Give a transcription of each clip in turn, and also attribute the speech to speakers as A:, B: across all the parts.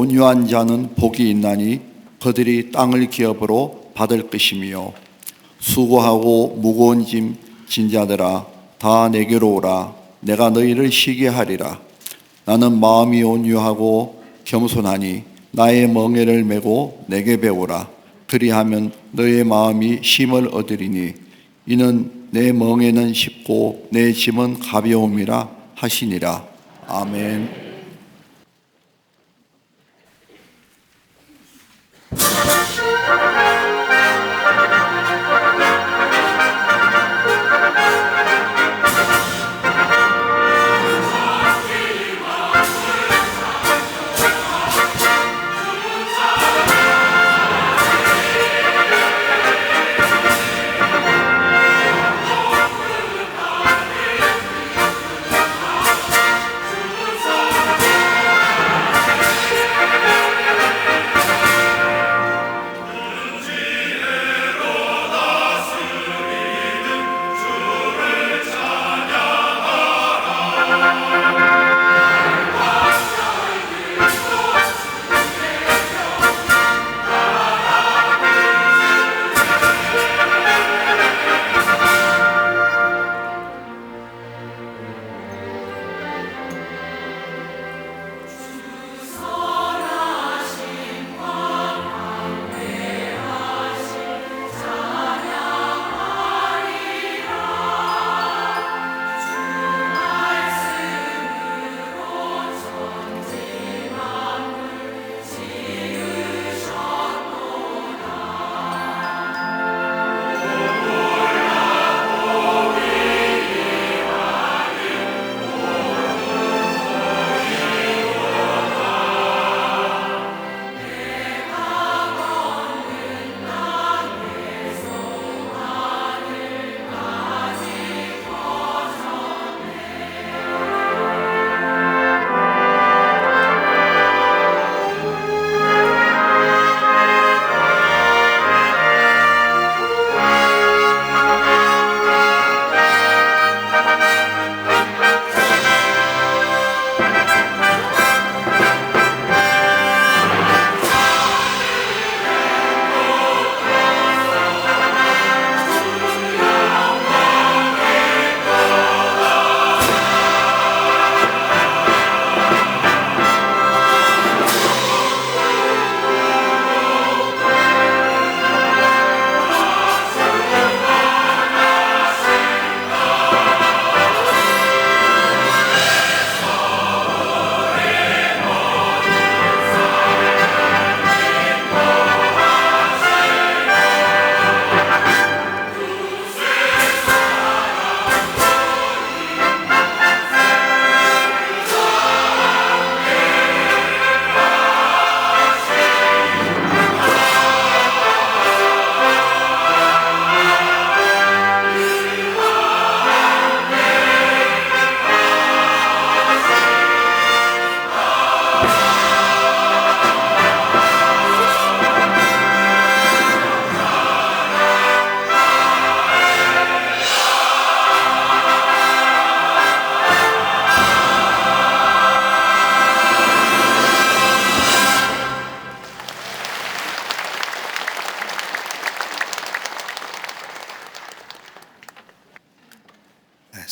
A: 온유한 자는 복이 있나니 그들이 땅을 기업으로 받을 것이며, 수고하고 무거운 짐 진 자들아 다 내게로 오라. 내가 너희를 쉬게 하리라. 나는 마음이 온유하고 겸손하니 나의 멍에를 메고 내게 배우라. 그리하면 너의 마음이 쉼을 얻으리니 이는 내 멍에는 쉽고 내 짐은 가벼움이라 하시니라. 아멘.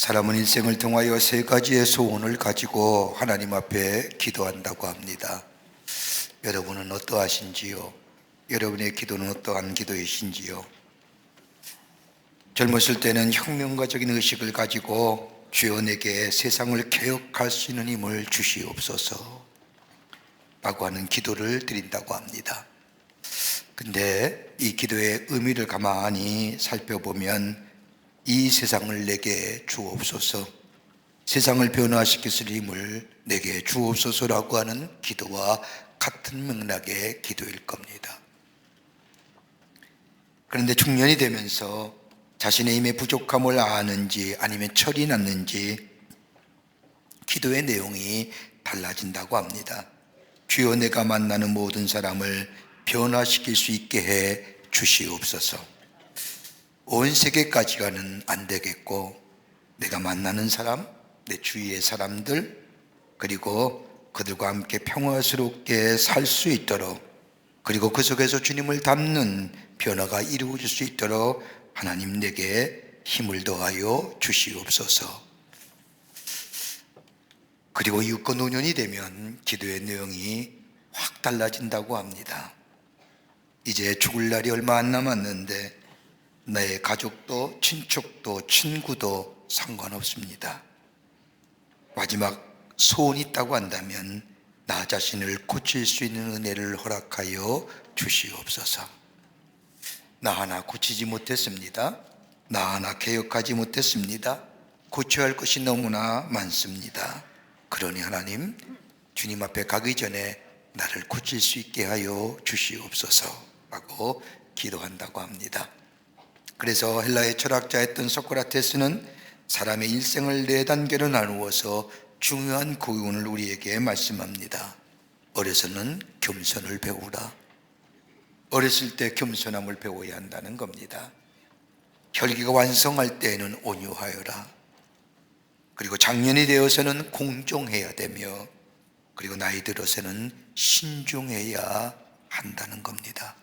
B: 사람은 인생을 통하여 세 가지의 소원을 가지고 하나님 앞에 기도한다고 합니다. 여러분은 어떠하신지요? 여러분의 기도는 어떠한 기도이신지요? 젊었을 때는 혁명가적인 의식을 가지고 주여 내게 세상을 개혁할 수 있는 힘을 주시옵소서 라고 하는 기도를 드린다고 합니다. 근데 이 기도의 의미를 가만히 살펴보면 이 세상을 내게 주옵소서, 세상을 변화시킬 수 있는 힘을 내게 주옵소서라고 하는 기도와 같은 맥락의 기도일 겁니다. 그런데 중년이 되면서 자신의 힘의 부족함을 아는지 아니면 철이 났는지 기도의 내용이 달라진다고 합니다. 주여 내가 만나는 모든 사람을 변화시킬 수 있게 해 주시옵소서. 온 세계까지가는 안 되겠고 내가 만나는 사람, 내 주위의 사람들, 그리고 그들과 함께 평화스럽게 살 수 있도록, 그리고 그 속에서 주님을 닮는 변화가 이루어질 수 있도록 하나님 내게 힘을 더하여 주시옵소서. 그리고 유권 5년이 되면 기도의 내용이 확 달라진다고 합니다. 이제 죽을 날이 얼마 안 남았는데 내 가족도 친척도 친구도 상관없습니다. 마지막 소원이 있다고 한다면 나 자신을 고칠 수 있는 은혜를 허락하여 주시옵소서. 나 하나 고치지 못했습니다. 나 하나 개혁하지 못했습니다. 고쳐야 할 것이 너무나 많습니다. 그러니 하나님, 주님 앞에 가기 전에 나를 고칠 수 있게 하여 주시옵소서 라고 기도한다고 합니다. 그래서 헬라의 철학자였던 소크라테스는 사람의 일생을 4단계로 나누어서 중요한 교훈을 우리에게 말씀합니다. 어려서는 겸손을 배우라. 어렸을 때 겸손함을 배워야 한다는 겁니다. 혈기가 완성할 때에는 온유하여라. 그리고 장년이 되어서는 공정해야 되며, 그리고 나이 들어서는 신중해야 한다는 겁니다.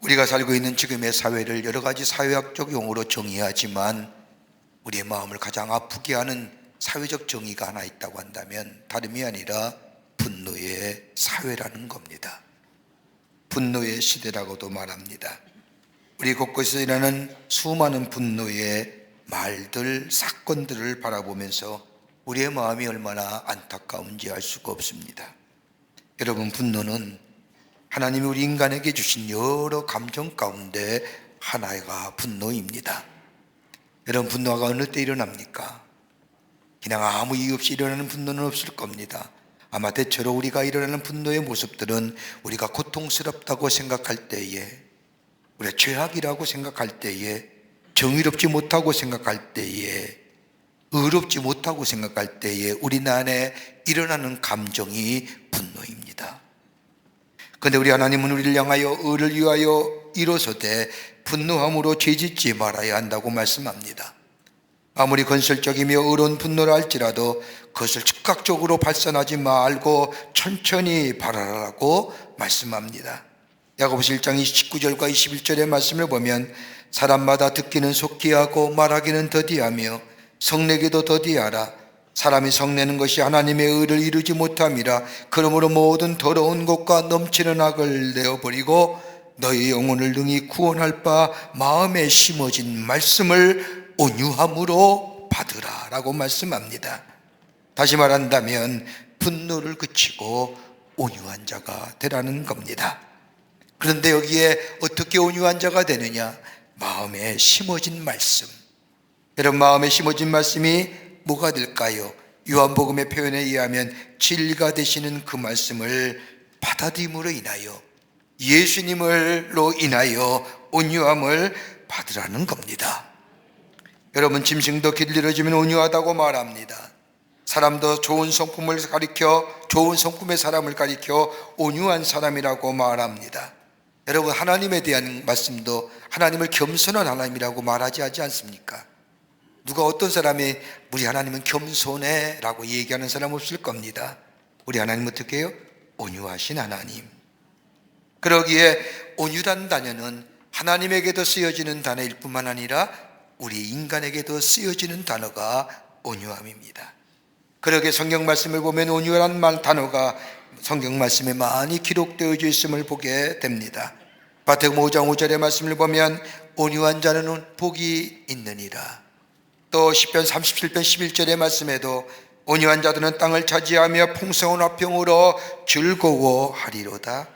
B: 우리가 살고 있는 지금의 사회를 여러 가지 사회학적 용어로 정의하지만 우리의 마음을 가장 아프게 하는 사회적 정의가 하나 있다고 한다면 다름이 아니라 분노의 사회라는 겁니다. 분노의 시대라고도 말합니다. 우리 곳곳에서 일어나는 수많은 분노의 말들, 사건들을 바라보면서 우리의 마음이 얼마나 안타까운지 알 수가 없습니다. 여러분, 분노는 하나님이 우리 인간에게 주신 여러 감정 가운데 하나가 분노입니다. 여러분, 분노가 어느 때 일어납니까? 그냥 아무 이유 없이 일어나는 분노는 없을 겁니다. 아마 대체로 우리가 일어나는 분노의 모습들은 우리가 고통스럽다고 생각할 때에, 우리가 죄악이라고 생각할 때에, 정의롭지 못하고 생각할 때에, 의롭지 못하고 생각할 때에 우리 안에 일어나는 감정이 분노입니다. 그런데 우리 하나님은 우리를 향하여 의를 위하여 일어서되 분노함으로 죄짓지 말아야 한다고 말씀합니다. 아무리 건설적이며 의로운 분노라 할지라도 그것을 즉각적으로 발산하지 말고 천천히 바라라고 말씀합니다. 야고보서 1장 19절과 21절의 말씀을 보면 사람마다 듣기는 속히 하고 말하기는 더디하며 성내기도 더디하라. 사람이 성내는 것이 하나님의 의를 이루지 못함이라. 그러므로 모든 더러운 것과 넘치는 악을 내어버리고 너희 영혼을 능히 구원할 바 마음에 심어진 말씀을 온유함으로 받으라 라고 말씀합니다. 다시 말한다면 분노를 그치고 온유한 자가 되라는 겁니다. 그런데 여기에 어떻게 온유한 자가 되느냐? 마음에 심어진 말씀. 여러분, 마음에 심어진 말씀이 뭐가 될까요? 요한복음의 표현에 의하면 진리가 되시는 그 말씀을 받아들임으로 인하여, 예수님으로 인하여 온유함을 받으라는 겁니다. 여러분, 짐승도 길들여지면 온유하다고 말합니다. 사람도 좋은 성품을 가리켜, 좋은 성품의 사람을 가리켜 온유한 사람이라고 말합니다. 여러분, 하나님에 대한 말씀도 하나님을 겸손한 하나님이라고 말하지 하지 않습니까? 누가 어떤 사람이 우리 하나님은 겸손해 라고 얘기하는 사람 없을 겁니다. 우리 하나님 어떻게 해요? 온유하신 하나님. 그러기에 온유란 단어는 하나님에게도 쓰여지는 단어일 뿐만 아니라 우리 인간에게도 쓰여지는 단어가 온유함입니다. 그러기에 성경 말씀을 보면 온유란 단어가 성경 말씀에 많이 기록되어 있음을 보게 됩니다. 마태복음 5장 5절의 말씀을 보면 온유한 자는 복이 있느니라. 또 시편 37편 11절의 말씀에도 온유한 자들은 땅을 차지하며 풍성한 화평으로 즐거워하리로다.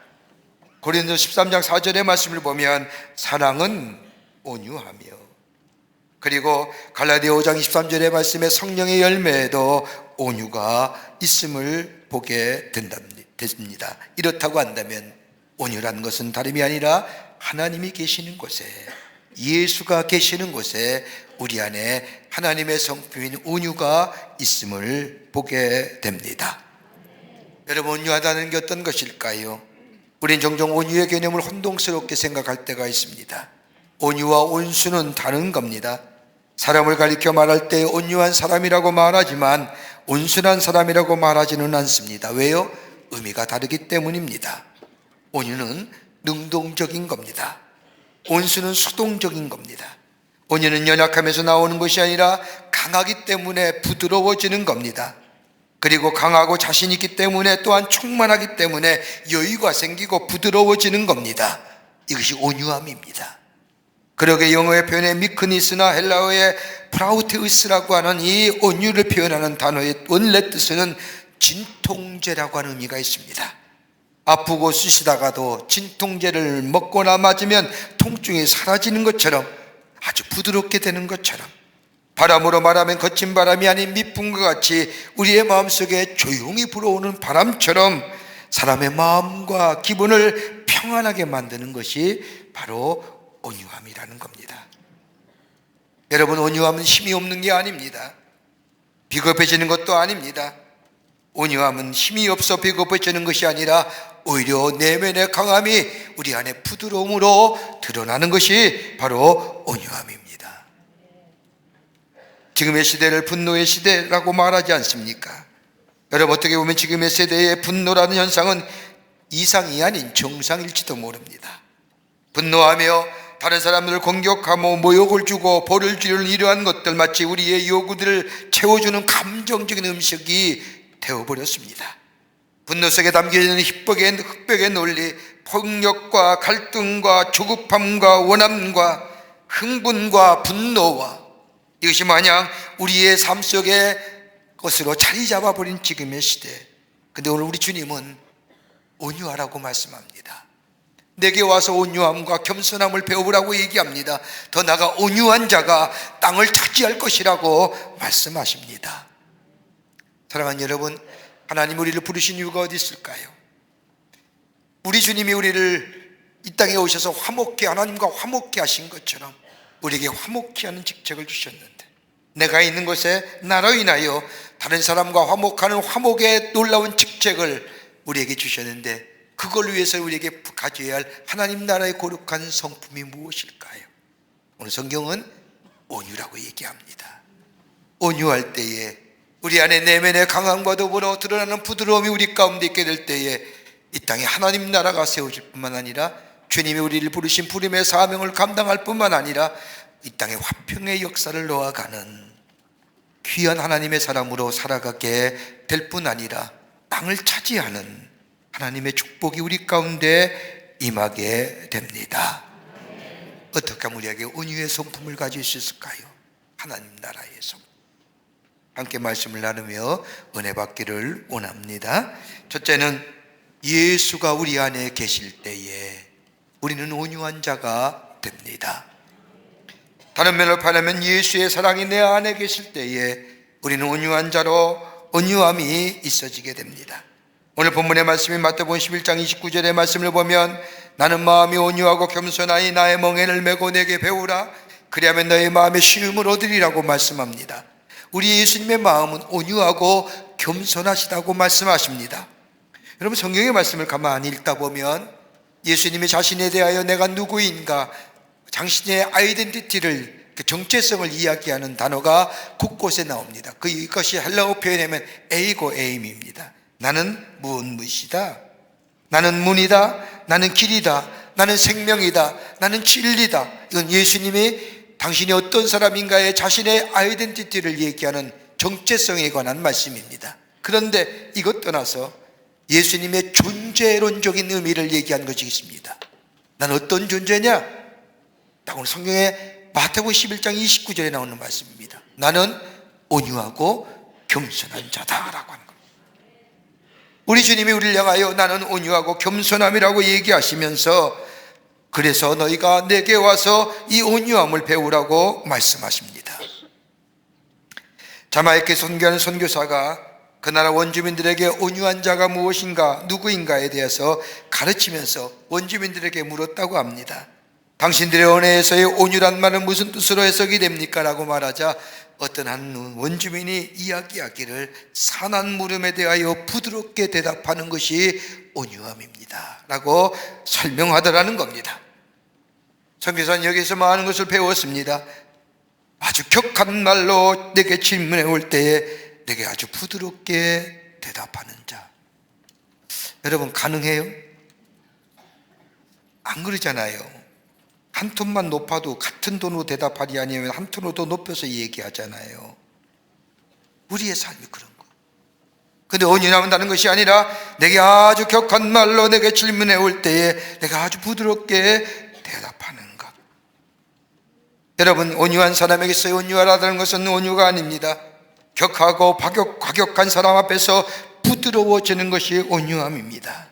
B: 고린도서 13장 4절의 말씀을 보면 사랑은 온유하며, 그리고 갈라디아 5장 23절의 말씀에 성령의 열매에도 온유가 있음을 보게 됐습니다. 이렇다고 한다면 온유란 것은 다름이 아니라 하나님이 계시는 곳에, 예수가 계시는 곳에 우리 안에 하나님의 성품인 온유가 있음을 보게 됩니다. 여러분, 온유하다는 게 어떤 것일까요? 우린 종종 온유의 개념을 혼동스럽게 생각할 때가 있습니다. 온유와 온수는 다른 겁니다. 사람을 가리켜 말할 때 온유한 사람이라고 말하지만 온순한 사람이라고 말하지는 않습니다. 왜요? 의미가 다르기 때문입니다. 온유는 능동적인 겁니다. 온수는 수동적인 겁니다. 온유는 연약함에서 나오는 것이 아니라 강하기 때문에 부드러워지는 겁니다. 그리고 강하고 자신 있기 때문에 또한 충만하기 때문에 여유가 생기고 부드러워지는 겁니다. 이것이 온유함입니다. 그러게 영어의 표현의 미크니스나 헬라어의 프라우테우스라고 하는 이 온유를 표현하는 단어의 원래 뜻은 진통제라고 하는 의미가 있습니다. 아프고 쑤시다가도 진통제를 먹거나 맞으면 통증이 사라지는 것처럼, 아주 부드럽게 되는 것처럼, 바람으로 말하면 거친 바람이 아닌 미풍과 같이 우리의 마음속에 조용히 불어오는 바람처럼 사람의 마음과 기분을 평안하게 만드는 것이 바로 온유함이라는 겁니다. 여러분, 온유함은 힘이 없는 게 아닙니다. 비겁해지는 것도 아닙니다. 온유함은 힘이 없어 비겁해지는 것이 아니라 오히려 내면의 강함이 우리 안에 부드러움으로 드러나는 것이 바로 온유함입니다. 지금의 시대를 분노의 시대라고 말하지 않습니까? 여러분, 어떻게 보면 지금의 세대의 분노라는 현상은 이상이 아닌 정상일지도 모릅니다. 분노하며 다른 사람들을 공격하며 모욕을 주고 벌을 주려는 이러한 것들, 마치 우리의 요구들을 채워주는 감정적인 음식이 되어버렸습니다. 분노 속에 담겨있는 흑백의 논리, 폭력과 갈등과 조급함과 원함과 흥분과 분노와, 이것이 마냥 우리의 삶 속에 것으로 자리 잡아버린 지금의 시대. 근데 오늘 우리 주님은 온유하라고 말씀합니다. 내게 와서 온유함과 겸손함을 배우라고 얘기합니다. 더 나아가 온유한 자가 땅을 차지할 것이라고 말씀하십니다. 사랑하는 여러분, 하나님 우리를 부르신 이유가 어디 있을까요? 우리 주님이 우리를 이 땅에 오셔서 화목케, 하나님과 화목케 하신 것처럼 우리에게 화목케 하는 직책을 주셨는데, 내가 있는 곳에 나로 인하여 다른 사람과 화목하는 화목의 놀라운 직책을 우리에게 주셨는데, 그걸 위해서 우리에게 가져야 할 하나님 나라의 거룩한 성품이 무엇일까요? 오늘 성경은 온유라고 얘기합니다. 온유할 때에 우리 안에 내면의 강함과 더불어 드러나는 부드러움이 우리 가운데 있게 될 때에 이 땅에 하나님 나라가 세워질 뿐만 아니라 주님이 우리를 부르신 부름의 사명을 감당할 뿐만 아니라 이 땅에 화평의 역사를 놓아가는 귀한 하나님의 사람으로 살아가게 될 뿐 아니라 땅을 차지하는 하나님의 축복이 우리 가운데 임하게 됩니다. 어떻게 하면 우리에게 온유의 성품을 가질 수 있을까요? 하나님 나라의 성품. 함께 말씀을 나누며 은혜 받기를 원합니다. 첫째는 예수가 우리 안에 계실 때에 우리는 온유한 자가 됩니다. 다른 면을 바라면 예수의 사랑이 내 안에 계실 때에 우리는 온유한 자로 온유함이 있어지게 됩니다. 오늘 본문의 말씀인 마태복음 11장 29절의 말씀을 보면, 나는 마음이 온유하고 겸손하니 나의 멍에를 메고 내게 배우라, 그리하면 너의 마음에 쉬움을 얻으리라고 말씀합니다. 우리 예수님의 마음은 온유하고 겸손하시다고 말씀하십니다. 여러분, 성경의 말씀을 가만히 읽다 보면 예수님이 자신에 대하여 내가 누구인가, 당신의 아이덴티티를, 정체성을 이야기하는 단어가 곳곳에 나옵니다. 이것이 헬라어 표현하면 에이고 에임입니다. 나는 무엇이다, 나는 문이다, 나는 길이다, 나는 생명이다, 나는 진리다. 이건 예수님이 당신이 어떤 사람인가에 자신의 아이덴티티를 얘기하는 정체성에 관한 말씀입니다. 그런데 이것 떠나서 예수님의 존재론적인 의미를 얘기한 것이 있습니다. 난 어떤 존재냐? 딱 오늘 성경에 마태복음 11장 29절에 나오는 말씀입니다. 나는 온유하고 겸손한 자다라고 하는 겁니다. 우리 주님이 우리를 향하여 나는 온유하고 겸손함이라고 얘기하시면서, 그래서 너희가 내게 와서 이 온유함을 배우라고 말씀하십니다. 자마이카 선교하는 선교사가 그 나라 원주민들에게 온유한 자가 무엇인가, 누구인가에 대해서 가르치면서 원주민들에게 물었다고 합니다. 당신들의 언어에서의 온유란 말은 무슨 뜻으로 해석이 됩니까? 라고 말하자 어떤 한 원주민이 이야기하기를, 산한 물음에 대하여 부드럽게 대답하는 것이 온유함입니다 라고 설명하더라는 겁니다. 선교사는 여기서 많은 것을 배웠습니다. 아주 격한 말로 내게 질문해 올 때에 내게 아주 부드럽게 대답하는 자. 여러분, 가능해요? 안 그러잖아요. 한 톤만 높아도 같은 톤으로 대답하지 아니면 한 톤으로 더 높여서 얘기하잖아요. 우리의 삶이 그런 거. 근데 온유함은 것이 아니라 내게 아주 격한 말로 내게 질문해 올 때에 내가 아주 부드럽게 대답하는 것. 여러분, 온유한 사람에게서 온유하다는 것은 온유가 아닙니다. 격하고 과격한 사람 앞에서 부드러워지는 것이 온유함입니다.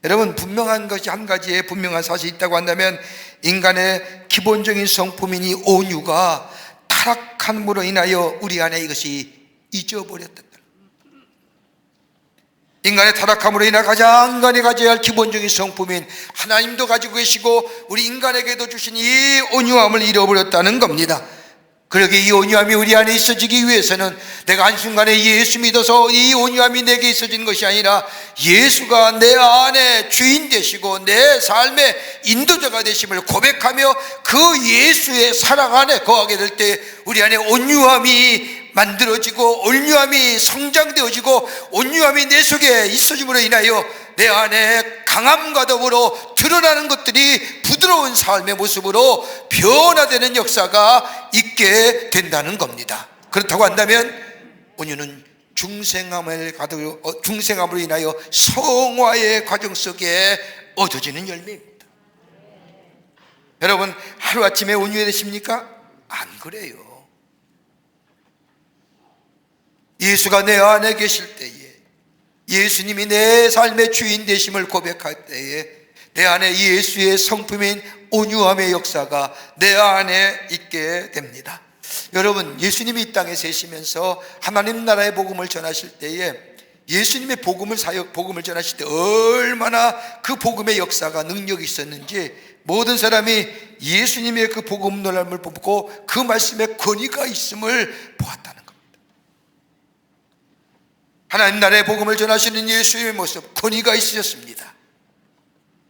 B: 여러분, 분명한 것이 한 가지의 분명한 사실이 있다고 한다면 인간의 기본적인 성품인 온유가 타락함으로 인하여 우리 안에 이것이 잊어버렸다. 인간의 타락함으로 인해 가장 인간이 가져야 할 기본적인 성품인 하나님도 가지고 계시고 우리 인간에게도 주신 이 온유함을 잃어버렸다는 겁니다. 그러기에 이 온유함이 우리 안에 있어지기 위해서는 내가 한순간에 예수 믿어서 이 온유함이 내게 있어지는 것이 아니라 예수가 내 안에 주인 되시고 내 삶의 인도자가 되심을 고백하며 그 예수의 사랑 안에 거하게 될 때 우리 안에 온유함이 만들어지고 온유함이 성장되어지고 온유함이 내 속에 있어짐으로 인하여 내 안에 강함과 더불어 드러나는 것들이 부드러운 삶의 모습으로 변화되는 역사가 있게 된다는 겁니다. 그렇다고 한다면 온유는 중생함으로 인하여 성화의 과정 속에 얻어지는 열매입니다. 여러분, 하루아침에 온유해지십니까? 안 그래요. 예수가 내 안에 계실 때에, 예수님이 내 삶의 주인 되심을 고백할 때에 내 안에 예수의 성품인 온유함의 역사가 내 안에 있게 됩니다. 여러분, 예수님이 이 땅에 계시면서 하나님 나라의 복음을 전하실 때에 예수님의 복음을 전하실 때 얼마나 그 복음의 역사가 능력이 있었는지 모든 사람이 예수님의 그 복음 논람을 보고 그 말씀에 권위가 있음을 보았다는 겁니다. 하나님 나라의 복음을 전하시는 예수의 모습, 권위가 있으셨습니다.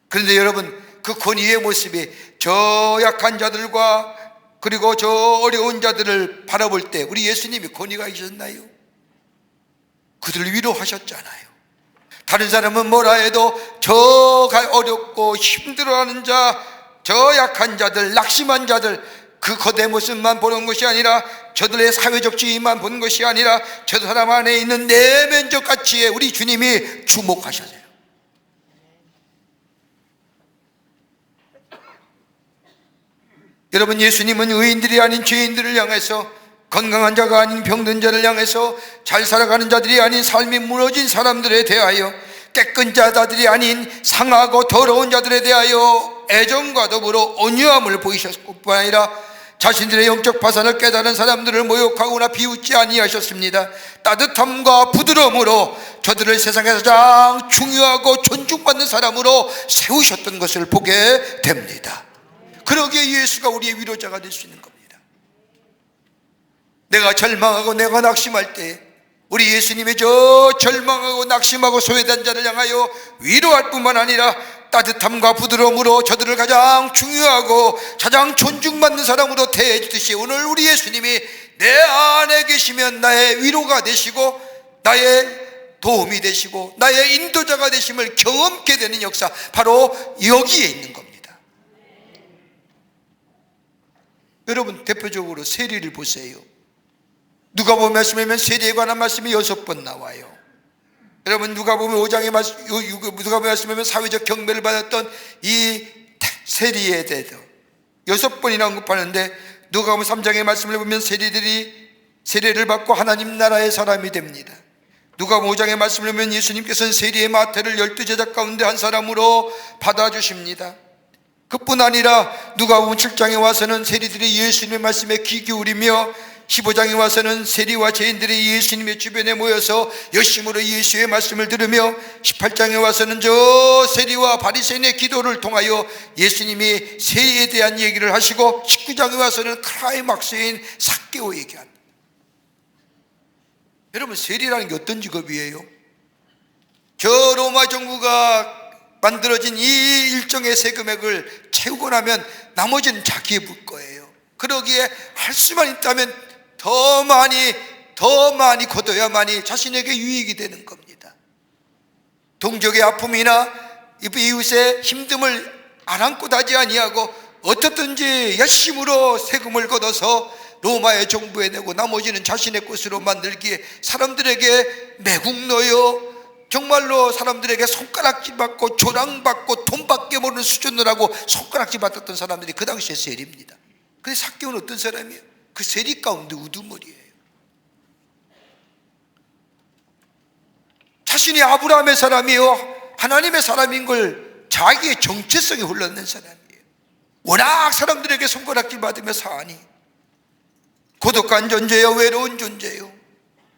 B: 그런데 여러분, 그 권위의 모습이 저 약한 자들과 그리고 저 어려운 자들을 바라볼 때 우리 예수님이 권위가 있었나요? 그들을 위로하셨잖아요. 다른 사람은 뭐라 해도 저 어렵고 힘들어하는 자, 저 약한 자들, 낙심한 자들, 그 거대 모습만 보는 것이 아니라 저들의 사회적 지위만 보는 것이 아니라 저 사람 안에 있는 내면적 가치에 우리 주님이 주목하셔요. 여러분, 예수님은 의인들이 아닌 죄인들을 향해서, 건강한 자가 아닌 병든 자를 향해서, 잘 살아가는 자들이 아닌 삶이 무너진 사람들에 대하여, 깨끗한 자들이 아닌 상하고 더러운 자들에 대하여 애정과 더불어 온유함을 보이셨을 뿐 아니라 자신들의 영적 파산을 깨달은 사람들을 모욕하거나 비웃지 아니하셨습니다. 따뜻함과 부드러움으로 저들을 세상에서 가장 중요하고 존중받는 사람으로 세우셨던 것을 보게 됩니다. 그러기에 예수가 우리의 위로자가 될 수 있는 겁니다. 내가 절망하고 내가 낙심할 때 우리 예수님이 저 절망하고 낙심하고 소외된 자를 향하여 위로할 뿐만 아니라 따뜻함과 부드러움으로 저들을 가장 중요하고 가장 존중받는 사람으로 대해 주듯이 오늘 우리 예수님이 내 안에 계시면 나의 위로가 되시고 나의 도움이 되시고 나의 인도자가 되심을 경험케 되는 역사, 바로 여기에 있는 겁니다. 여러분, 대표적으로 세리를 보세요. 누가복음 말씀에 보면 세리에 관한 말씀이 6번 나와요. 여러분, 누가복음 5장의 말씀, 누가복음 말씀에 보면 사회적 경배를 받았던 이 세리에 대해서 6번이나 언급하는데, 누가복음 3장의 말씀을 보면 세리들이 세례를 받고 하나님 나라의 사람이 됩니다. 누가복음 5장의 말씀을 보면 예수님께서는 세리의 마태를 12제자 가운데 한 사람으로 받아주십니다. 그뿐 아니라 누가복음 7장에 와서는 세리들이 예수님의 말씀에 귀 기울이며 15장에 와서는 세리와 죄인들이 예수님의 주변에 모여서 열심으로 예수의 말씀을 들으며 18장에 와서는 저 세리와 바리새인의 기도를 통하여 예수님이 세리에 대한 얘기를 하시고 19장에 와서는 클라이막스인 삭개오 얘기합니다. 여러분, 세리라는 게 어떤 직업이에요? 저 로마 정부가 만들어진 이 일정의 세금액을 채우고 나면 나머지는 자기의 물 거예요. 그러기에 할 수만 있다면 더 많이 더 많이 거둬야만이 자신에게 유익이 되는 겁니다. 동족의 아픔이나 이웃의 힘듦을 아랑곳하지 아니하고 어떻든지 열심으로 세금을 걷어서 로마의 정부에 내고 나머지는 자신의 것으로 만들기에 사람들에게 매국노여 정말로 사람들에게 손가락질 받고 조랑받고 돈밖에 모르는 수준을 하고 손가락질 받았던 사람들이 그 당시에 세리입니다. 근데 삭개오는 어떤 사람이에요? 그 세리 가운데 우두머리예요. 자신이 아브라함의 사람이요 하나님의 사람인 걸 자기의 정체성에 흘러낸 사람이에요. 워낙 사람들에게 손가락질 받으며 사니 고독한 존재요, 외로운 존재요,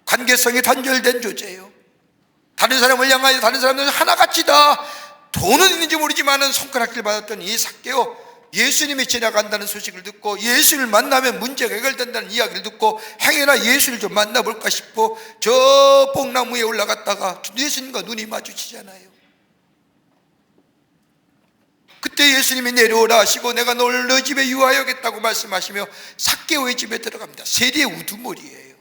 B: 관계성이 단절된 존재요. 다른 사람을 향하여 다른 사람들은 하나같이 다 돈은 있는지 모르지만 손가락질 받았던 이 삭개오, 예수님이 지나간다는 소식을 듣고 예수를 만나면 문제가 해결된다는 이야기를 듣고 행여나 예수를 좀 만나볼까 싶고 저 뽕나무에 올라갔다가 예수님과 눈이 마주치잖아요. 그때 예수님이 내려오라 하시고 내가 너를 너 집에 유하여겠다고 말씀하시며 삭개오의 집에 들어갑니다. 세리의 우두머리예요.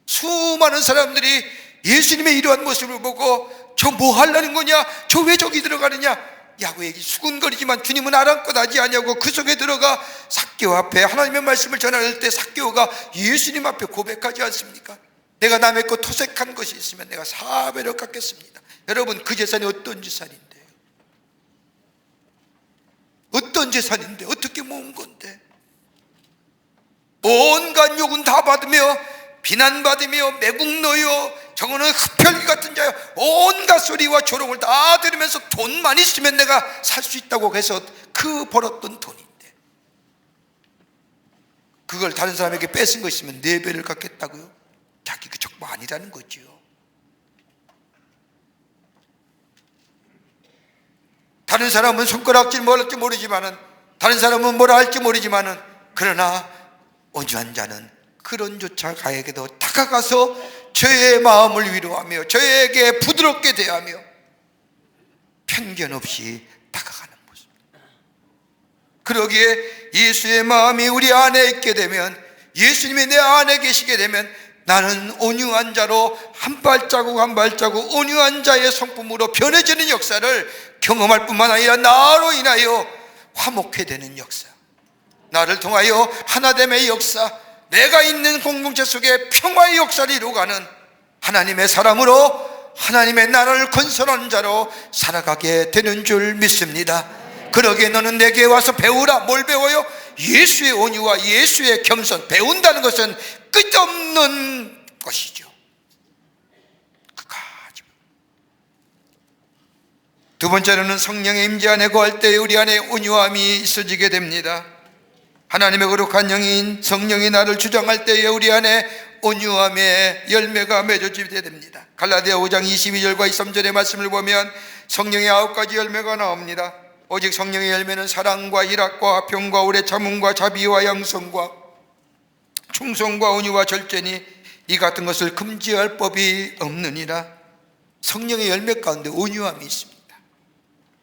B: 수많은 사람들이 예수님의 이러한 모습을 보고 저 뭐 하려는 거냐, 저 왜 저기 들어가느냐 야구 얘기 수군거리지만 주님은 아랑곳하지 아니하고 그 속에 들어가 삭개오 앞에 하나님의 말씀을 전할 때 삭개오가 예수님 앞에 고백하지 않습니까? 내가 남의 것 토색한 것이 있으면 내가 4배로 갚겠습니다. 여러분, 그 재산이 어떤 재산인데, 어떤 재산인데, 어떻게 모은 건데, 온갖 욕은 다 받으며 비난받으며 매국노여 저거는 흡혈귀 같은 자요 온갖 소리와 조롱을 다 들으면서 돈만 있으면 내가 살 수 있다고 해서 그 벌었던 돈인데 그걸 다른 사람에게 뺏은 거 있으면 4배를 갚겠다고요? 자기 그 정보 아니라는 거죠. 다른 사람은 손가락질 뭘 할지 모르지만은, 다른 사람은 뭐라 할지 모르지만은, 그러나 온유한 자는 그런 조차 가에게도 다가가서 저의 마음을 위로하며 저에게 부드럽게 대하며 편견 없이 다가가는 모습. 그러기에 예수의 마음이 우리 안에 있게 되면, 예수님이 내 안에 계시게 되면 나는 온유한 자로 한 발자국 한 발자국 온유한 자의 성품으로 변해지는 역사를 경험할 뿐만 아니라 나로 인하여 화목해 되는 역사, 나를 통하여 하나됨의 역사, 내가 있는 공동체 속에 평화의 역사를 이루어가는 하나님의 사람으로 하나님의 나라를 건설하는 자로 살아가게 되는 줄 믿습니다. 그러기에 너는 내게 와서 배우라. 뭘 배워요? 예수의 온유와 예수의 겸손. 배운다는 것은 끝없는 것이죠. 끝까지. 두 번째로는 성령의 임재 안에 거할 때 우리 안에 온유함이 있어지게 됩니다. 하나님의 거룩한 영인 성령이 나를 주장할 때에 우리 안에 온유함의 열매가 맺어지게 됩니다. 갈라디아 5장 22절과 23절의 말씀을 보면 성령의 9가지 열매가 나옵니다. 오직 성령의 열매는 사랑과 희락과 화평과 오래 참음과 자비와 양성과 충성과 온유와 절제니 이 같은 것을 금지할 법이 없느니라. 성령의 열매 가운데 온유함이 있습니다.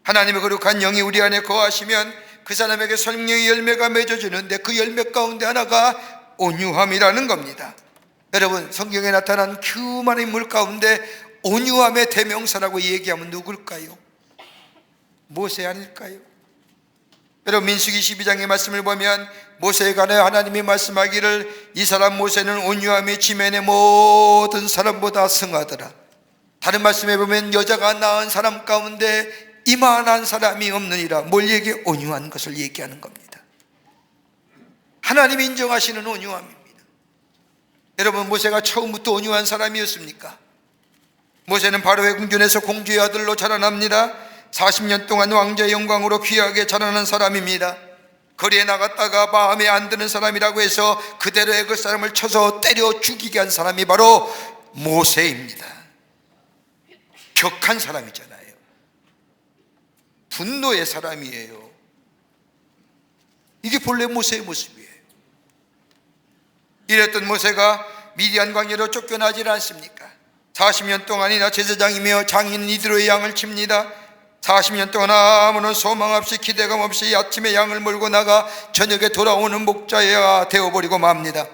B: 하나님의 거룩한 영이 우리 안에 거하시면 그 사람에게 성령의 열매가 맺어지는데 그 열매 가운데 하나가 온유함이라는 겁니다. 여러분, 성경에 나타난 수많은 인물 가운데 온유함의 대명사라고 얘기하면 누굴까요? 모세 아닐까요? 여러분, 민수기 12장의 말씀을 보면 모세에 관해 하나님이 말씀하기를 이 사람 모세는 온유함이 지면의 모든 사람보다 승하더라. 다른 말씀에 보면 여자가 낳은 사람 가운데 이만한 사람이 없느니라. 뭘 얘기해? 온유한 것을 얘기하는 겁니다. 하나님이 인정하시는 온유함입니다. 여러분, 모세가 처음부터 온유한 사람이었습니까? 모세는 바로의 궁전에서 공주의 아들로 자라납니다. 40년 동안 왕자의 영광으로 귀하게 자라난 사람입니다. 거리에 나갔다가 마음에 안 드는 사람이라고 해서 그대로 애굽 사람을 쳐서 때려 죽이게 한 사람이 바로 모세입니다. 격한 사람이잖아요. 분노의 사람이에요. 이게 본래 모세의 모습이에요. 이랬던 모세가 미디안 광야로 쫓겨나질 않습니까? 40년 동안이나 제사장이며 장인 이드로의 양을 칩니다. 40년 동안 아무런 소망 없이 기대감 없이 아침에 양을 몰고 나가 저녁에 돌아오는 목자가 되어버리고 맙니다.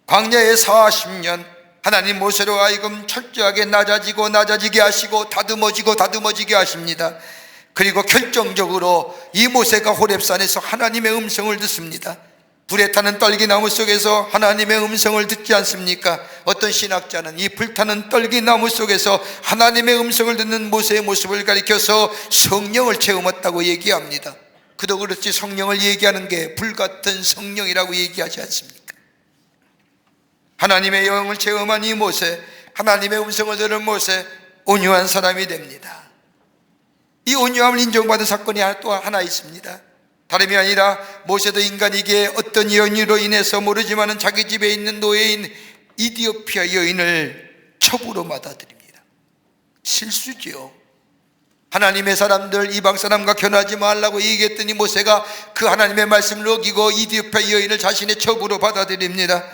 B: 광야의 40년 하나님 모세로 하여금 철저하게 낮아지게 하시고 다듬어지게 하십니다. 그리고 결정적으로 이 모세가 호렙산에서 하나님의 음성을 듣습니다. 불에 타는 떨기나무 속에서 하나님의 음성을 듣지 않습니까? 어떤 신학자는 이 불타는 떨기나무 속에서 하나님의 음성을 듣는 모세의 모습을 가리켜서 성령을 체험했다고 얘기합니다. 그도 그렇지 성령을 얘기하는 게 불같은 성령이라고 얘기하지 않습니까? 하나님의 영을 체험한 이 모세, 하나님의 음성을 들은 모세, 온유한 사람이 됩니다. 이 온유함을 인정받은 사건이 또 하나 있습니다. 다름이 아니라 모세도 인간에게 어떤 연유로 인해서 모르지만 자기 집에 있는 노예인 이디오피아 여인을 첩으로 받아들입니다. 실수지요. 하나님의 사람들 이방 사람과 결혼하지 말라고 얘기했더니 모세가 그 하나님의 말씀을 어기고 이디오피아 여인을 자신의 첩으로 받아들입니다.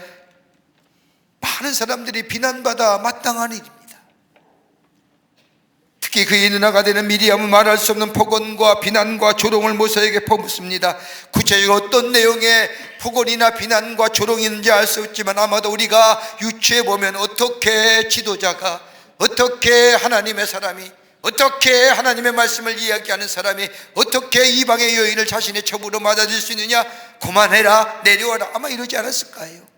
B: 많은 사람들이 비난받아 마땅한 일입니다. 특히 그의 누나가 되는 미리암은 말할 수 없는 폭언과 비난과 조롱을 모세에게 퍼붓습니다. 구체적으로 어떤 내용의 폭언이나 비난과 조롱이 있는지 알 수 없지만 아마도 우리가 유추해보면 어떻게 지도자가, 어떻게 하나님의 사람이, 어떻게 하나님의 말씀을 이야기하는 사람이 어떻게 이방의 여인을 자신의 첩으로 맞아줄 수 있느냐, 그만해라, 내려와라, 아마 이러지 않았을까요?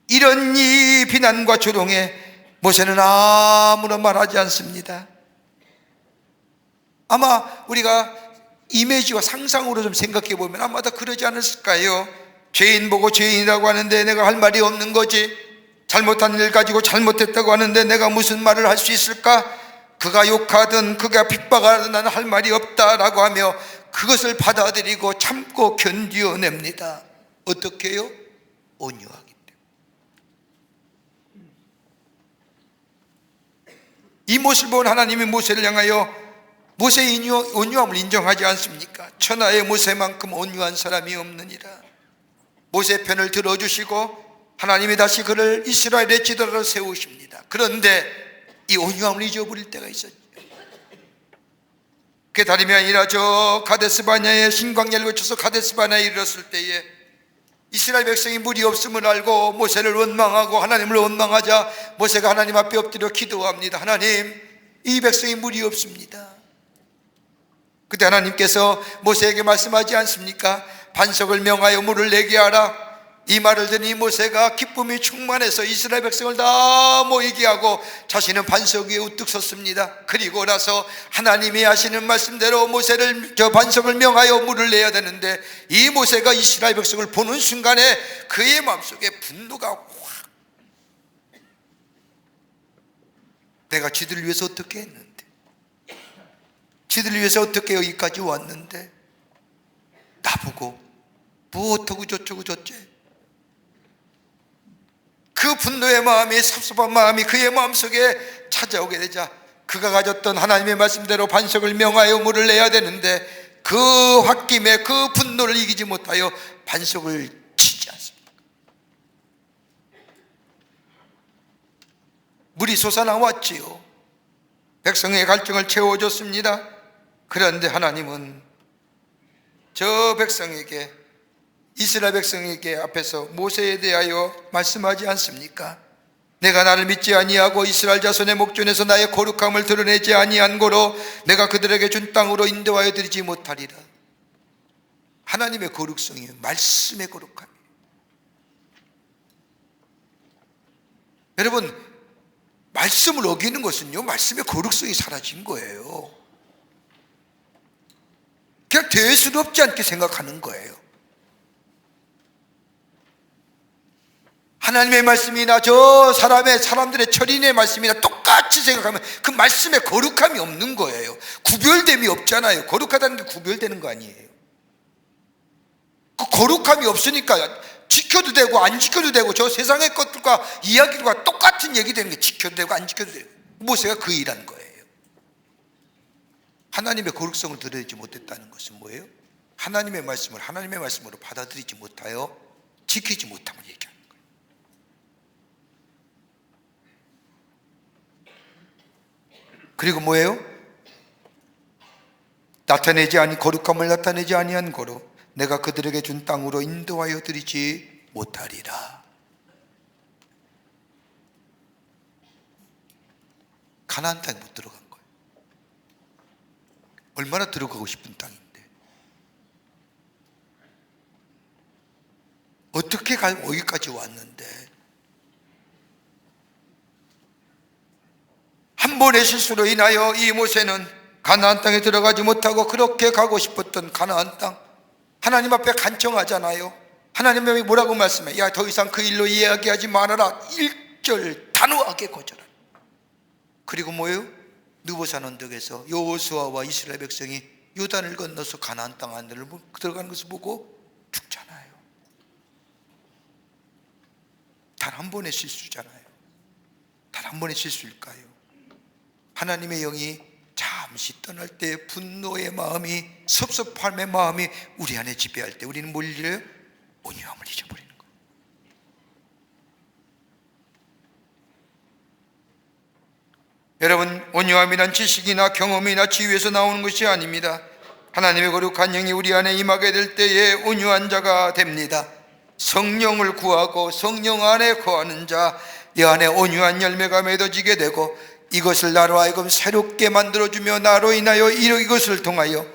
B: 이런 이 비난과 조롱에 모세는 아무런 말하지 않습니다. 아마 우리가 이미지와 상상으로 좀 생각해 보면 아마도 그러지 않았을까요? 죄인 보고 죄인이라고 하는데 내가 할 말이 없는 거지, 잘못한 일 가지고 잘못했다고 하는데 내가 무슨 말을 할 수 있을까? 그가 욕하든 그가 핍박하든 나는 할 말이 없다라고 하며 그것을 받아들이고 참고 견디어냅니다. 어떻게 해요? 온유하기 때문에. 이 모습을 본 하나님이 모세를 향하여 모세의 온유함을 인정하지 않습니까? 천하의 모세만큼 온유한 사람이 없느니라. 모세 편을 들어주시고 하나님이 다시 그를 이스라엘의 지도자로 세우십니다. 그런데 이 온유함을 잊어버릴 때가 있었죠. 그게 다름이 아니라 저 가데스바냐의 신광야를 거쳐서 가데스바냐에 이르렀을 때에 이스라엘 백성이 물이 없음을 알고 모세를 원망하고 하나님을 원망하자 모세가 하나님 앞에 엎드려 기도합니다. 하나님, 이 백성이 물이 없습니다. 그때 하나님께서 모세에게 말씀하지 않습니까? 반석을 명하여 물을 내게 하라. 이 말을 들으니 모세가 기쁨이 충만해서 이스라엘 백성을 다 모이게 하고 자신은 반석 위에 우뚝 섰습니다. 그리고 나서 하나님이 하시는 말씀대로 모세를 저 반석을 명하여 물을 내야 되는데 이 모세가 이스라엘 백성을 보는 순간에 그의 마음속에 분노가 확, 내가 지들을 위해서 어떻게 했는데, 지들을 위해서 어떻게 여기까지 왔는데 나보고 뭐 어쩌고 저쩌고 저쩌. 그 분노의 마음이, 섭섭한 마음이 그의 마음속에 찾아오게 되자 그가 가졌던 하나님의 말씀대로 반석을 명하여 물을 내야 되는데 그 홧김에 그 분노를 이기지 못하여 반석을 치지 않습니까? 물이 솟아나왔지요. 백성의 갈증을 채워줬습니다. 그런데 하나님은 저 백성에게, 이스라엘 백성에게 앞에서 모세에 대하여 말씀하지 않습니까? 내가 나를 믿지 아니하고 이스라엘 자손의 목전에서 나의 거룩함을 드러내지 아니한 고로 내가 그들에게 준 땅으로 인도하여 드리지 못하리라. 하나님의 거룩성이에요. 말씀의 거룩함이에요. 여러분, 말씀을 어기는 것은요, 말씀의 거룩성이 사라진 거예요. 그냥 대수롭지 않게 생각하는 거예요. 하나님의 말씀이나 저 사람들의 철인의 말씀이나 똑같이 생각하면 그 말씀에 거룩함이 없는 거예요. 구별됨이 없잖아요. 거룩하다는 게 구별되는 거 아니에요. 그 거룩함이 없으니까 지켜도 되고 안 지켜도 되고 저 세상의 것들과 이야기들과 똑같은 얘기 되는 게 지켜도 되고 안 지켜도 되고 모세가 그 일한 거예요. 하나님의 거룩성을 드러내지 못했다는 것은 뭐예요? 하나님의 말씀을 하나님의 말씀으로 받아들이지 못하여 지키지 못함을 얘기합니다. 그리고 뭐예요? 거룩함을 나타내지 아니한 고로 내가 그들에게 준 땅으로 인도하여 드리지 못하리라. 가나안 땅에 못 들어간 거예요. 얼마나 들어가고 싶은 땅인데 어떻게 여기까지 왔는데 한 번의 실수로 인하여 이 모세는 가나안 땅에 들어가지 못하고 그렇게 가고 싶었던 가나안 땅, 하나님 앞에 간청하잖아요. 하나님이 뭐라고 말씀해? 야, 더 이상 그 일로 이야기하지 말아라. 1절 단호하게 거절하라. 그리고 뭐예요? 느보산 언덕에서 여호수아와 이스라엘 백성이 요단을 건너서 가나안 땅 안으로 들어가는 것을 보고 죽잖아요. 단 한 번의 실수잖아요. 단 한 번의 실수일까요? 하나님의 영이 잠시 떠날 때 분노의 마음이, 섭섭함의 마음이 우리 안에 지배할 때 우리는 뭘 잃어요? 온유함을 잊어버리는 거예요. 여러분, 온유함이란 지식이나 경험이나 지위에서 나오는 것이 아닙니다. 하나님의 거룩한 영이 우리 안에 임하게 될 때에 온유한 자가 됩니다. 성령을 구하고 성령 안에 거하는 자, 이 안에 온유한 열매가 맺어지게 되고 이것을 나로 하여금 새롭게 만들어주며 나로 인하여 이것을 통하여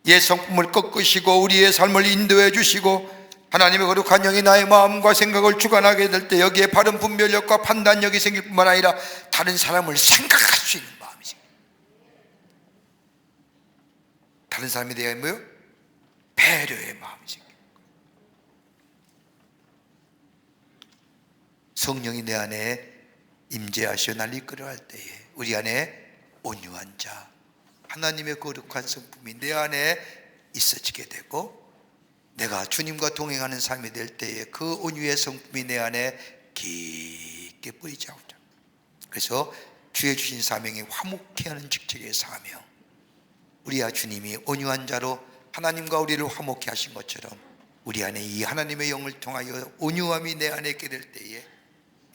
B: 옛 성품을 꺾으시고 우리의 삶을 인도해 주시고 하나님의 거룩한 영이 나의 마음과 생각을 주관하게 될 때 여기에 바른 분별력과 판단력이 생길 뿐만 아니라 다른 사람을 생각할 수 있는 마음이 생겨요. 다른 사람에 대한 뭐요? 배려의 마음이 생겨요. 성령이 내 안에 임재하시어 날 이끌어갈 때에 우리 안에 온유한 자, 하나님의 거룩한 성품이 내 안에 있어지게 되고 내가 주님과 동행하는 삶이 될 때에 그 온유의 성품이 내 안에 깊게 뿌리지 않죠. 그래서 주의 주신 사명이 화목케 하는 직책의 사명, 우리야 주님이 온유한 자로 하나님과 우리를 화목케 하신 것처럼 우리 안에 이 하나님의 영을 통하여 온유함이 내 안에 있게 될 때에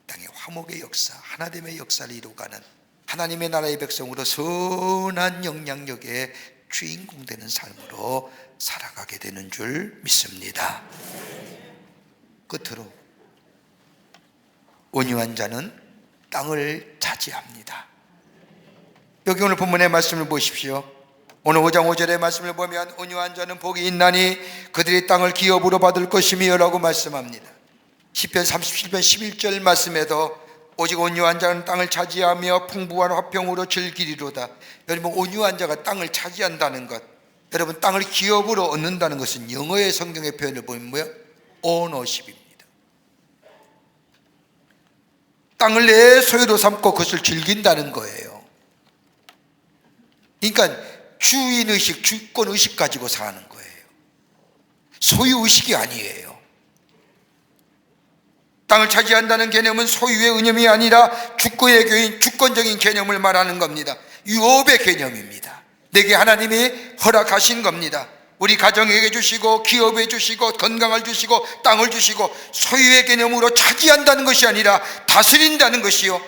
B: 땅의 화목의 역사, 하나됨의 역사를 이루어가는 하나님의 나라의 백성으로 선한 영향력의 주인공 되는 삶으로 살아가게 되는 줄 믿습니다. 끝으로 온유한 자는 땅을 차지합니다. 여기 오늘 본문의 말씀을 보십시오. 오늘 5장 5절의 말씀을 보면 온유한 자는 복이 있나니 그들이 땅을 기업으로 받을 것이며 라고 말씀합니다. 시편 37편 11절 말씀에도 오직 온유한 자는 땅을 차지하며 풍부한 화평으로 즐기리로다. 여러분, 온유한 자가 땅을 차지한다는 것, 여러분, 땅을 기업으로 얻는다는 것은 영어의 성경의 표현을 보면 뭐예요? ownership입니다. 땅을 내 소유로 삼고 그것을 즐긴다는 거예요. 그러니까 주인의식, 주권의식 가지고 사는 거예요. 소유의식이 아니에요. 땅을 차지한다는 개념은 소유의 의념이 아니라 주권적인 개념을 말하는 겁니다. 유업의 개념입니다. 내게 하나님이 허락하신 겁니다. 우리 가정에게 주시고 기업에 주시고 건강을 주시고 땅을 주시고 소유의 개념으로 차지한다는 것이 아니라 다스린다는 것이요,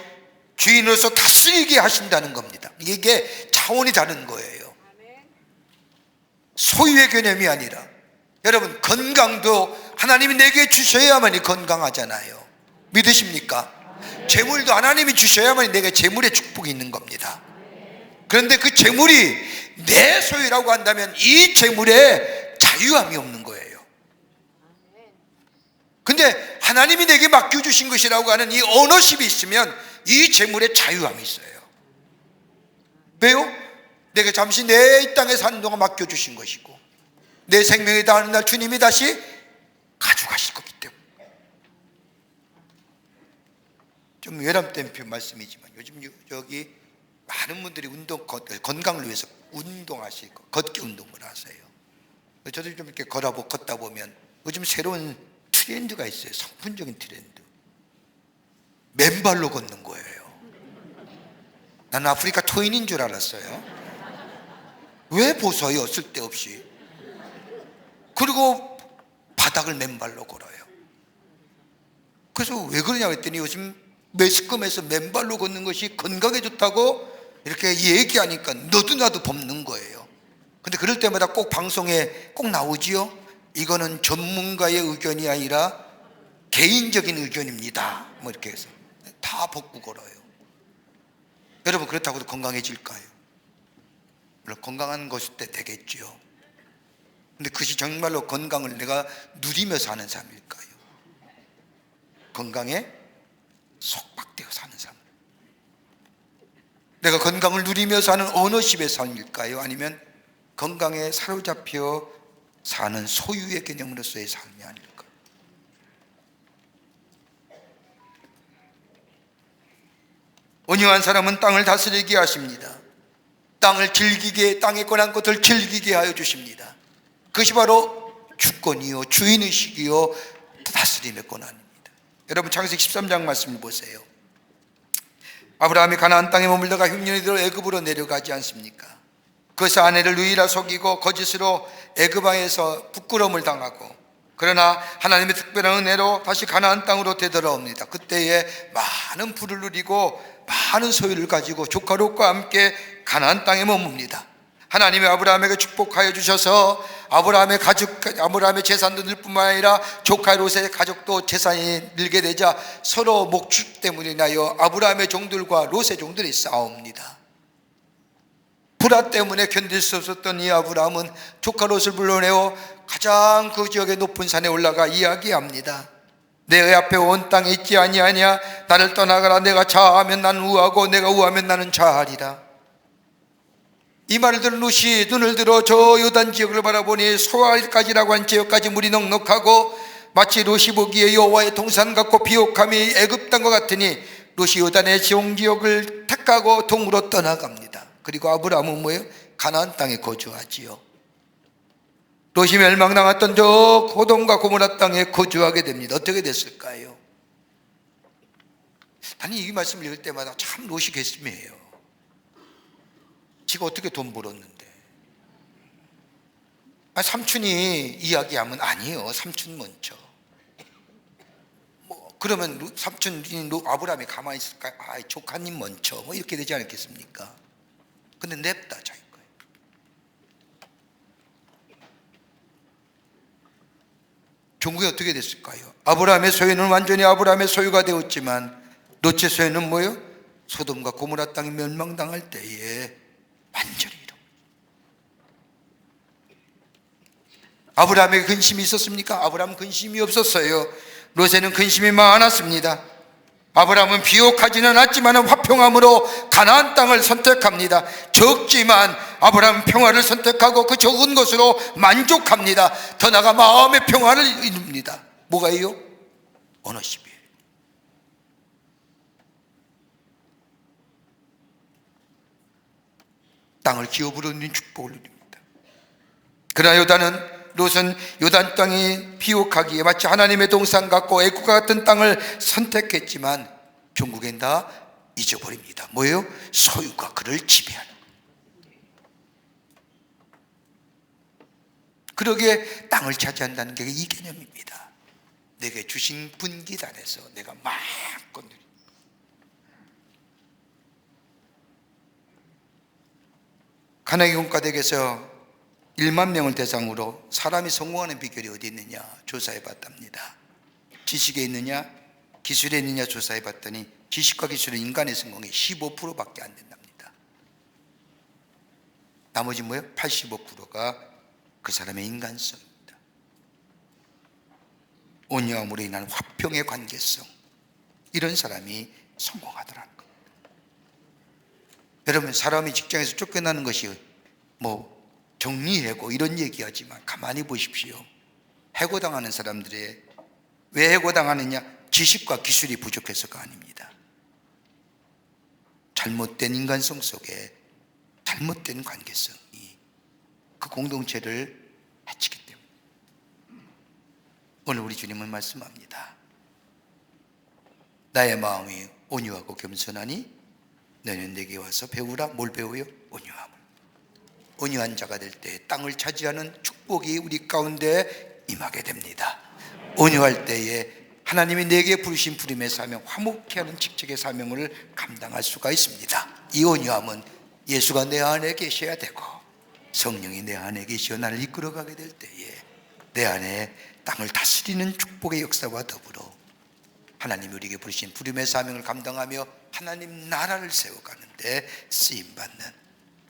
B: 주인으로서 다스리게 하신다는 겁니다. 이게 차원이 다른 거예요. 소유의 개념이 아니라, 여러분, 건강도 하나님이 내게 주셔야만이 건강하잖아요. 믿으십니까? 재물도 하나님이 주셔야만이 내게 재물의 축복이 있는 겁니다. 그런데 그 재물이 내 소유라고 한다면 이 재물에 자유함이 없는 거예요. 근데 하나님이 내게 맡겨주신 것이라고 하는 이 오너십이 있으면 이 재물에 자유함이 있어요. 왜요? 내가 잠시 내 땅에 사는 동안 맡겨주신 것이고 내 생명이 다하는 날 주님이 다시 가져가실 거기 때문에. 좀 외람된 말씀이지만 요즘 여기 많은 분들이 건강을 위해서 운동하실 거, 걷기 운동을 하세요. 저도 좀 이렇게 걷다 보면 요즘 새로운 트렌드가 있어요. 성품적인 트렌드. 맨발로 걷는 거예요. 나는 아프리카 토인인 줄 알았어요. 왜 벗어요? 쓸데없이. 그리고 바닥을 맨발로 걸어요. 그래서 왜 그러냐고 했더니 요즘 매스컴에서 맨발로 걷는 것이 건강에 좋다고 이렇게 얘기하니까 너도 나도 벗는 거예요. 근데 그럴 때마다 꼭 방송에 꼭 나오지요. 이거는 전문가의 의견이 아니라 개인적인 의견입니다. 뭐 이렇게 해서 다 복부 걸어요. 여러분 그렇다고 해도 건강해질까요? 물론 건강한 것일 때 되겠죠. 근데 그것이 정말로 건강을 내가 누리며 사는 삶일까요? 건강에 속박되어 사는 삶. 내가 건강을 누리며 사는 오너십의 삶일까요? 아니면 건강에 사로잡혀 사는 소유의 개념으로서의 삶이 아닐까? 온유한 사람은 땅을 다스리게 하십니다. 땅을 즐기게, 땅의 권한 것을 즐기게 하여 주십니다. 그것이 바로 주권이요, 주인의식이요, 다스림의 권한입니다. 여러분 창세기 13장 말씀을 보세요. 아브라함이 가나안 땅에 머물다가 흉년이 들어 애굽으로 내려가지 않습니까? 그래서 아내를 누이라 속이고 거짓으로 애굽 왕에서 부끄러움을 당하고, 그러나 하나님의 특별한 은혜로 다시 가나안 땅으로 되돌아옵니다. 그때에 많은 부를 누리고 많은 소유를 가지고 조카 롯과 함께 가나안 땅에 머뭅니다. 하나님이 아브라함에게 축복하여 주셔서 아브라함의 재산도 늘 뿐만 아니라 조카 롯의 가족도 재산이 늘게 되자 서로 목축 때문에 인하여 아브라함의 종들과 롯의 종들이 싸웁니다. 불화 때문에 견딜 수 없었던 이 아브라함은 조카 롯을 불러내어 가장 그 지역의 높은 산에 올라가 이야기합니다. 내 앞에 온 땅에 있지 아니하냐? 나를 떠나가라. 내가 좌하면 나는 우하고 내가 우하면 나는 좌하리라. 이 말을 들은 롯이 눈을 들어 저 요단 지역을 바라보니 소알까지라고 한 지역까지 물이 넉넉하고 마치 롯이 보기에 여호와의 동산 같고 비옥함이 애굽 땅과 같으니 롯이 요단의 지옥지역을 택하고 동으로 떠나갑니다. 그리고 아브라함은 뭐예요? 가나안 땅에 거주하지요. 롯이 멸망당했던 저 소돔과 고모라 땅에 거주하게 됩니다. 어떻게 됐을까요? 나는 이 말씀을 읽을 때마다 참 롯이 괘씸해요. 지가 어떻게 돈 벌었는데. 삼촌이 이야기하면 아니에요. 삼촌 먼저. 그러면 삼촌이 아브라함이 가만히 있을까요? 조카님 먼저. 이렇게 되지 않겠습니까? 근데 냅다 자기 거예요. 종국이 어떻게 됐을까요? 아브라함의 소유는 완전히 아브라함의 소유가 되었지만 롯의 소유는 뭐예요? 소돔과 고모라 땅이 멸망당할 때에 완전히 잃어. 아브라함에게 근심이 있었습니까? 아브라함은 근심이 없었어요. 롯에는 근심이 많았습니다. 아브라함은 비옥하지는 않았지만 화평함으로 가나안 땅을 선택합니다. 적지만 아브라함은 평화를 선택하고 그 적은 것으로 만족합니다. 더 나아가 마음의 평화를 이룹니다. 뭐가요? 오너십이에요. 땅을 기업으로 누린 축복을 누립니다. 그러나 롯은 요단 땅이 비옥하기에 마치 하나님의 동산 같고 애국과 같은 땅을 선택했지만 결국엔 다 잊어버립니다. 뭐예요? 소유가 그를 지배하는 거예요. 그러기에 땅을 차지한다는 게 이 개념입니다. 내게 주신 분기단에서 내가 마음껏 누립니다. 가나안 공가대에서 1만 명을 대상으로 사람이 성공하는 비결이 어디 있느냐 조사해 봤답니다. 지식에 있느냐 기술에 있느냐 조사해 봤더니 지식과 기술은 인간의 성공의 15%밖에 안 된답니다. 나머지 뭐예요? 85%가 그 사람의 인간성입니다. 온유함으로 인한 화평의 관계성, 이런 사람이 성공하더라는 겁니다. 여러분, 사람이 직장에서 쫓겨나는 것이 정리해고 이런 얘기하지만 가만히 보십시오. 해고당하는 사람들의 왜 해고당하느냐? 지식과 기술이 부족해서가 아닙니다. 잘못된 인간성 속에 잘못된 관계성이 그 공동체를 해치기 때문에 오늘 우리 주님은 말씀합니다. 나의 마음이 온유하고 겸손하니 너는 내게 와서 배우라. 뭘 배워요? 온유함을. 온유한 자가 될 때 땅을 차지하는 축복이 우리 가운데 임하게 됩니다. 온유할 때에 하나님이 내게 부르신 부름의 사명, 화목케 하는 직책의 사명을 감당할 수가 있습니다. 이 온유함은 예수가 내 안에 계셔야 되고 성령이 내 안에 계시어 나를 이끌어가게 될 때에 내 안에 땅을 다스리는 축복의 역사와 더불어 하나님이 우리에게 부르신 부름의 사명을 감당하며 하나님 나라를 세워가는데 쓰임받는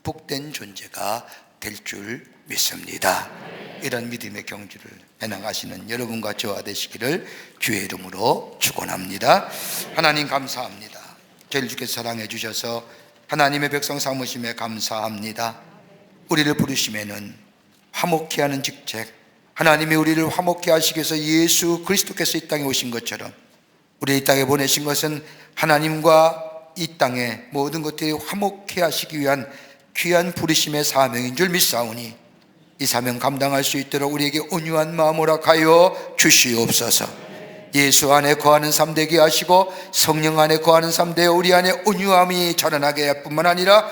B: 복된 존재가 될 줄 믿습니다. 이런 믿음의 경주를 해나가시는 여러분과 저와 되시기를 주의 이름으로 축원합니다. 하나님 감사합니다. 저희를 주께서 사랑해 주셔서 하나님의 백성 삼으심에 감사합니다. 우리를 부르심에는 화목케 하는 직책, 하나님이 우리를 화목케 하시기 위해서 예수 그리스도께서 이 땅에 오신 것처럼 우리 이 땅에 보내신 것은 하나님과 이 땅의 모든 것들이 화목케 하시기 위한 귀한 부르심의 사명인 줄 믿사오니 이 사명 감당할 수 있도록 우리에게 온유한 마음 허락하여 주시옵소서. 예수 안에 거하는 삶 되게 하시고 성령 안에 거하는 삶 되어 우리 안에 온유함이 자라나게 할 뿐만 아니라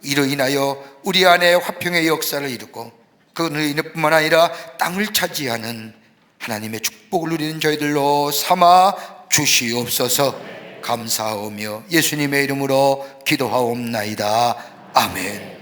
B: 이로 인하여 우리 안에 화평의 역사를 이루고 그로 인해 뿐만 아니라 땅을 차지하는 하나님의 축복을 누리는 저희들로 삼아 주시옵소서. 감사하오며 예수님의 이름으로 기도하옵나이다. 아멘.